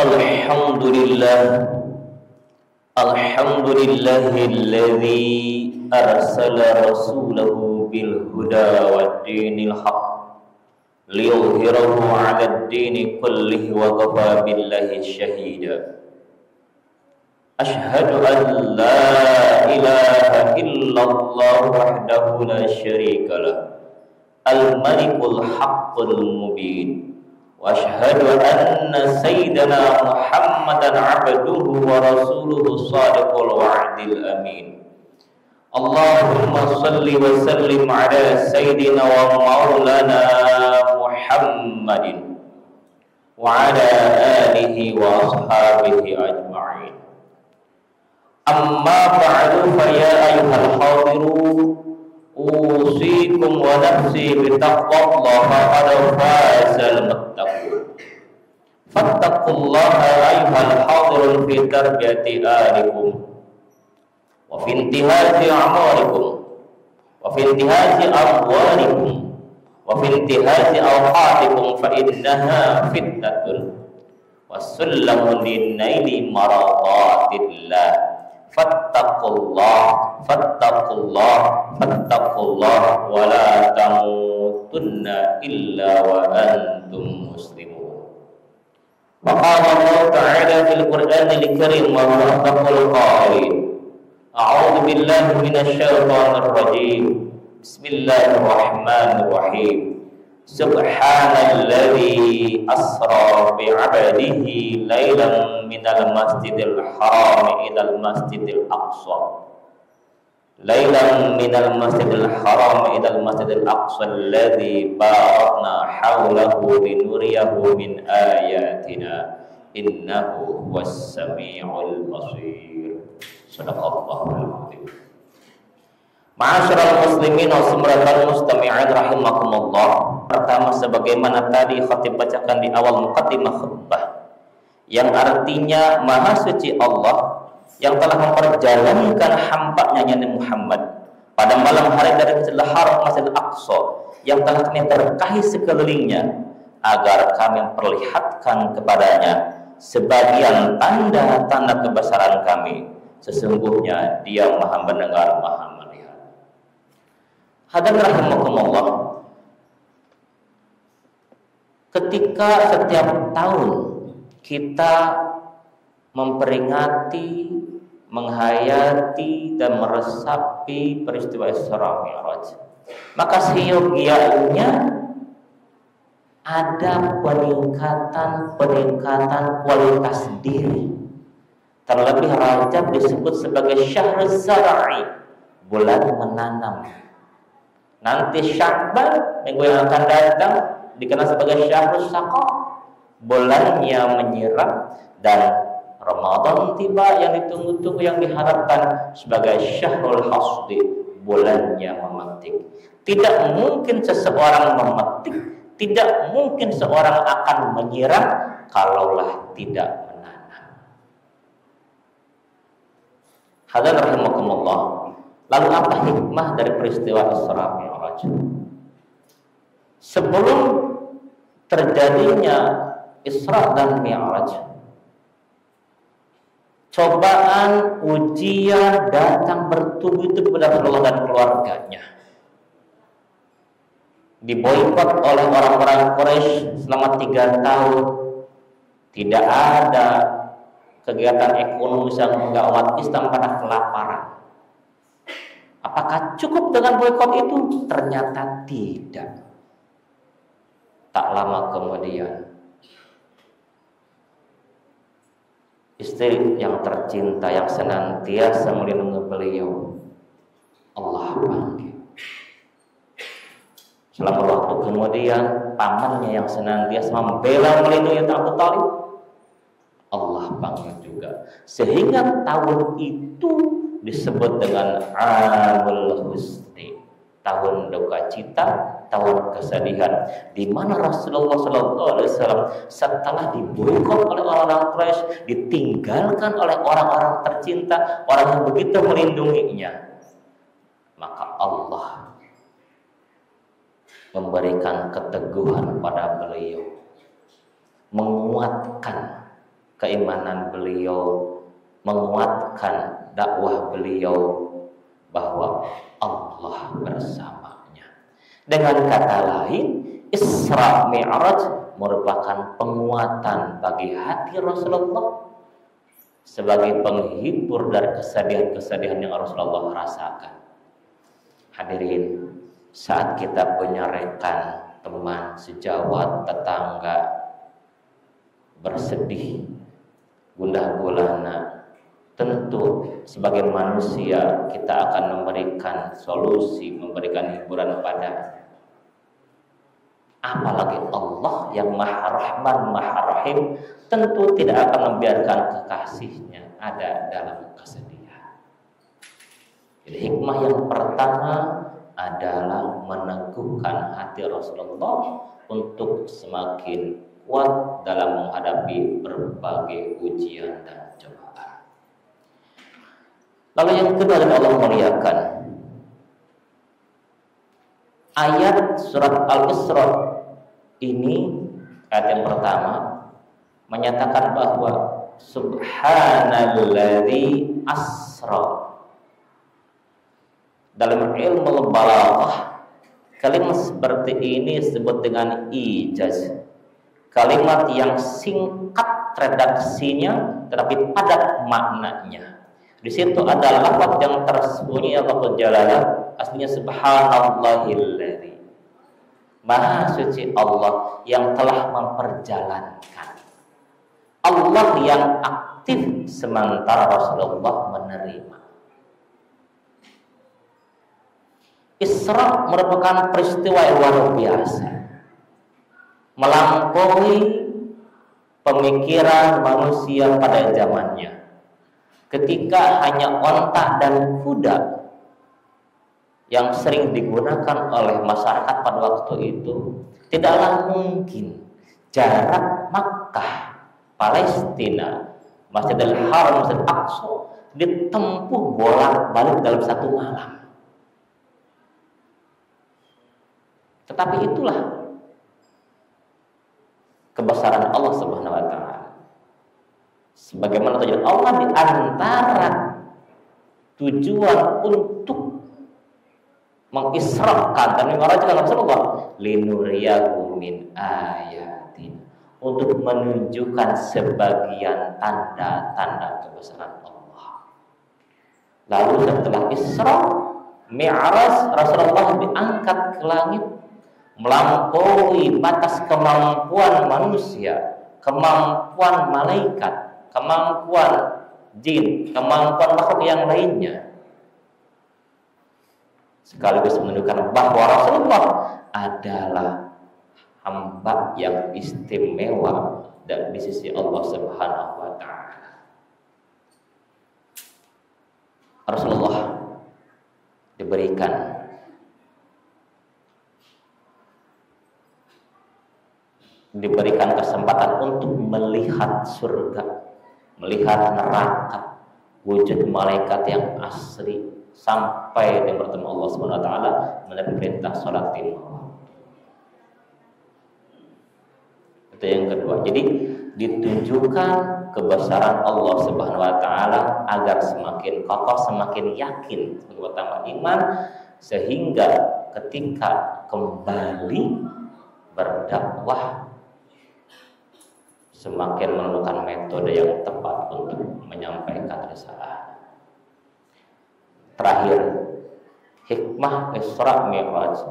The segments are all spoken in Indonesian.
Alhamdulillah, alhamdulillahilladzi arsala rasulahu bil huda wa dinil haq liyudhhirahu 'ala ad-dini kullihi wa kafa billahi syahida. Ashhadu an la ilaha illallah wahdahu la syarika lah, al-malikul haqqul mubin. Wa ashhadu anna sayyidana Muhammadan 'abduhu wa rasuluhu shadiqul wa'dil amin. Allahumma salli wa sallim ala sayyidina wa maulana Muhammadin wa ala alihi wa ashabihi ajma'in. Amma ba'du, fa ya ayyuhal hadirun, usikum wa nafsi bitaqwallah, faqad fazal muttaqun. Fattaqullaha ayyuhal hadirun fi tarbiyati ahlikum wa fi intihazi a'marikum wa fi intihazi amwalikum wa fi intihazi awqatikum, fa innaha fitnatun wa sullamun lin-naili maradatillah. Fattaqullah, fattaqullah, fattaqullah, wa la tamutunna illa wa antum muslimun. Wa qala Allah ta'ala fil Qur'anil Karim wa huwa asdaqul qa'ilin. A'udzu billahi minasy syaithanir rajim. Bismillahirrahmanirrahim. Subhanalladzi asra bi'abdihi lailan minal masjidil haram ilal masjidil aqsa. Lailan minal masjidil haram ilal masjidil aqsa alladzi barakna haulahu linuriyahu min ayatina innahu huwas samiul basir. Sadaqallahul azim. Ma'asyiral muslimin wa sumratal mustami'in rahimakumullah. Pertama, sebagaimana tadi khatib bacakan di awal muqaddimah khutbah, yang artinya Maha Suci Allah yang telah memperjalankan hamba-Nya Nabi Muhammad pada malam hari dari Masjidil Haram Masjidil Aqsa yang telah kami berkahi sekelilingnya, agar kami memperlihatkan kepadanya sebagian tanda-tanda kebesaran kami. Sesungguhnya Dia Maha mendengar, Maha melihat. Hadirin rahimakumullah, ketika setiap tahun kita memperingati, menghayati dan meresapi peristiwa Isra Mi'raj, maka seyogianya ada peningkatan kualitas diri. Terlebih Rajab disebut sebagai syahruz zar'i, bulan menanam. Nanti Sya'ban minggu yang akan datang dikenal sebagai syahrus saqa, bulannya menyiram, dan Ramadan tiba yang ditunggu-tunggu, yang diharapkan sebagai syahrul hasdi, bulannya memetik. Tidak mungkin seseorang memetik, tidak mungkin seorang akan menyiram kalaulah tidak menanam. Hadirin rahimakumullah, lalu apa hikmah dari peristiwa Isra Mi'raj? Sebelum terjadinya Isra dan Mi'raj, cobaan, ujian datang bertubi-tubi kepada Rasulullah dan keluarganya. Diboikot oleh orang-orang Quraisy selama 3 tahun. Tidak ada kegiatan ekonomi yang menggugah umat Islam pada kelaparan. Apakah cukup dengan boikot itu? Ternyata tidak. Tak lama kemudian, istri yang tercinta yang senantiasa melindungi beliau, Allah panggil. Selama waktu kemudian, pamannya yang senantiasa membela melindungi Abu Thalib, Allah panggil juga. Sehingga tahun itu disebut dengan Amul Husni, tahun duka cita, tahun kesedihan, di mana Rasulullah SAW setelah diboikot oleh orang-orang Quraisy, ditinggalkan oleh orang-orang tercinta, orang yang begitu melindunginya, maka Allah memberikan keteguhan pada beliau, menguatkan keimanan beliau, menguatkan dakwah beliau bahwa Allah bersamanya. Dengan kata lain, Isra Mi'raj merupakan penguatan bagi hati Rasulullah sebagai penghibur dari kesedihan-kesedihan yang Rasulullah rasakan. Hadirin, saat kita punya rekan, teman, sejawat, tetangga bersedih, gundah gulana, tentu sebagai manusia kita akan memberikan solusi, memberikan hiburan padanya. Apalagi Allah yang Maha Rahman, Maha Rahim, tentu tidak akan membiarkan kekasihnya ada dalam kesedihan. Jadi hikmah yang pertama adalah meneguhkan hati Rasulullah untuk semakin kuat dalam menghadapi berbagai ujian dan cobaan. Lalu yang kedua adalah Allah muliakan ayat surat Al-Isra ini, ayat yang pertama menyatakan bahwa subhanalladzi asra. Dalam ilmu balaghah, kalimat seperti ini disebut dengan ijaz. Kalimat yang singkat redaksinya tetapi padat maknanya. Di situ ada lafaz yang tersembunyi, lafaz jalalah, aslinya subhanallahilladzi. Maha suci Allah yang telah memperjalankan. Allah yang aktif sementara Rasulullah menerima. Isra merupakan peristiwa yang luar biasa, melampaui pemikiran manusia pada zamannya. Ketika hanya onta dan kuda yang sering digunakan oleh masyarakat pada waktu itu, tidaklah mungkin jarak Makkah, Palestina, Masjidil Haram, Masjid Aqsa ditempuh bolak-balik dalam satu malam. Tetapi itulah kebesaran Allah Subhanahu wa taala. Sebagaimana tujuan Allah di antara tujuan untuk mengisrakan dan mengarahkan Rasulullah linuriyahu min ayatin, untuk menunjukkan sebagian tanda-tanda kebesaran Allah. Lalu setelah Isra Mi'raj, Rasulullah diangkat ke langit, melampaui batas kemampuan manusia, kemampuan malaikat, kemampuan jin, kemampuan makhluk yang lainnya, sekaligus menunjukkan bahwa Rasulullah adalah hamba yang istimewa dan di sisi Allah Subhanahu wa taala. Rasulullah diberikan kesempatan untuk melihat surga, melihat neraka, wujud malaikat yang asli, sampai dia bertemu Allah Subhanahu wa taala, menerima perintah salat lima waktu. Itu yang kedua. Jadi ditunjukkan kebesaran Allah Subhanahu wa taala agar semakin kokoh, semakin yakin, semakin bertambah iman, sehingga ketika kembali berdakwah semakin menemukan metode yang tepat untuk menyampaikan risalah. Terakhir, hikmah Isra Mi'raj,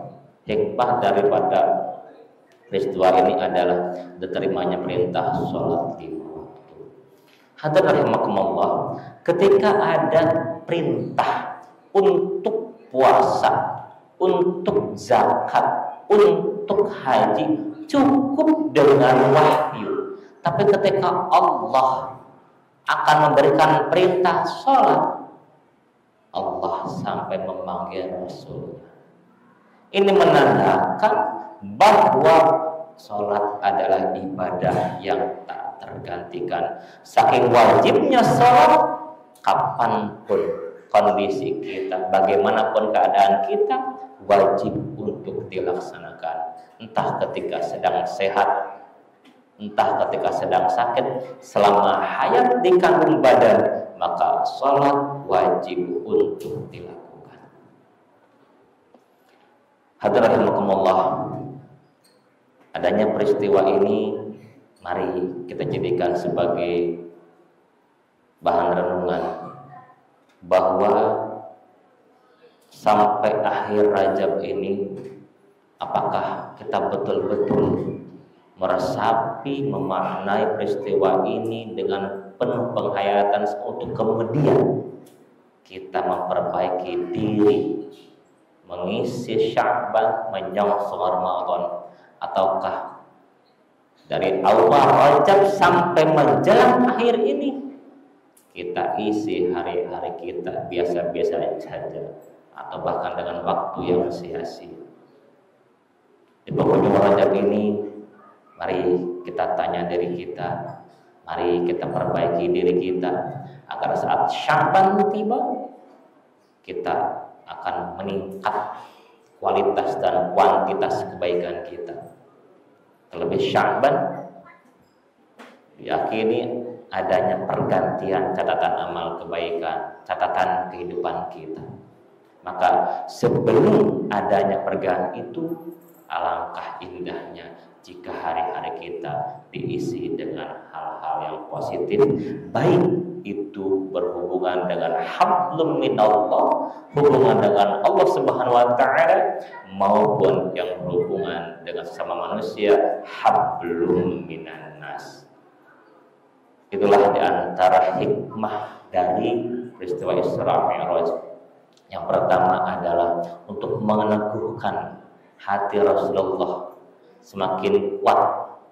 hikmah daripada peristiwa ini adalah diterimanya perintah sholat lima waktu. Hadirin rahimakumullah, ketika ada perintah untuk puasa, untuk zakat, untuk haji, cukup dengan wahyu. Tapi ketika Allah akan memberikan perintah sholat, Allah sampai memanggil Rasul. Ini menandakan bahwa sholat adalah ibadah yang tak tergantikan. Saking wajibnya sholat, kapanpun kondisi kita, bagaimanapun keadaan kita, wajib untuk dilaksanakan. Entah ketika sedang sehat, entah ketika sedang sakit, selama hayat di kandung badan, maka sholat wajib untuk dilakukan. Hadirin rahimakumullah, adanya peristiwa ini mari kita jadikan sebagai bahan renungan bahwa sampai akhir Rajab ini, apakah kita betul-betul meresapi, memaknai peristiwa ini dengan penuh penghayatan untuk kemudian kita memperbaiki diri, mengisi Sya'ban, menyongsong Ramadan, ataukah dari awal Rajab sampai menjelang akhir ini kita isi hari-hari kita biasa-biasa saja, atau bahkan dengan waktu yang sia-sia. Di penghujung Rajab ini, mari kita tanya diri kita, mari kita perbaiki diri kita, agar saat Sya'ban tiba, kita akan meningkat kualitas dan kuantitas kebaikan kita. Terlebih Sya'ban diyakini adanya pergantian catatan amal kebaikan, catatan kehidupan kita. Maka sebelum adanya pergantian itu, alangkah indahnya jika hari-hari kita diisi dengan hal-hal yang positif, baik itu berhubungan dengan hablum minallah, hubungan dengan Allah Subhanahu wa taala, maupun yang berhubungan dengan sesama manusia, hablum minan nas. Itulah diantara hikmah dari peristiwa Isra Mi'raj. Yang pertama adalah untuk meneguhkan hati Rasulullah semakin kuat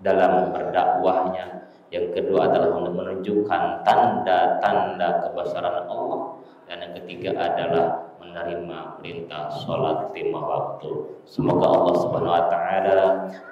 dalam berdakwahnya. Yang kedua adalah untuk menunjukkan tanda-tanda kebesaran Allah. Dan yang ketiga adalah menerima perintah sholat 5 waktu. Semoga Allah Subhanahu wa taala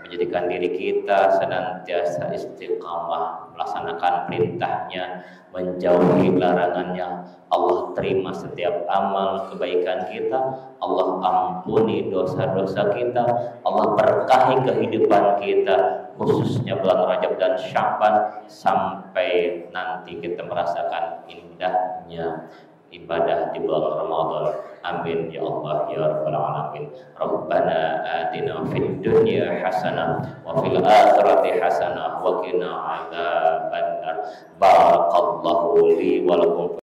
menjadikan diri kita senantiasa istiqamah melaksanakan perintahnya, menjauhi larangannya. Allah terima setiap amal kebaikan kita, Allah ampuni dosa-dosa kita, Allah berkahi kehidupan kita, khususnya bulan Rajab dan Sya'ban, sampai nanti kita merasakan indahnya ibadah di bulan Ramadan. Amin ya Allah ya rabbal alamin. Rabbana atina fid dunya hasanah wa fil akhirati hasanah wa qina adzabannar. Barakallahu li wa lakum.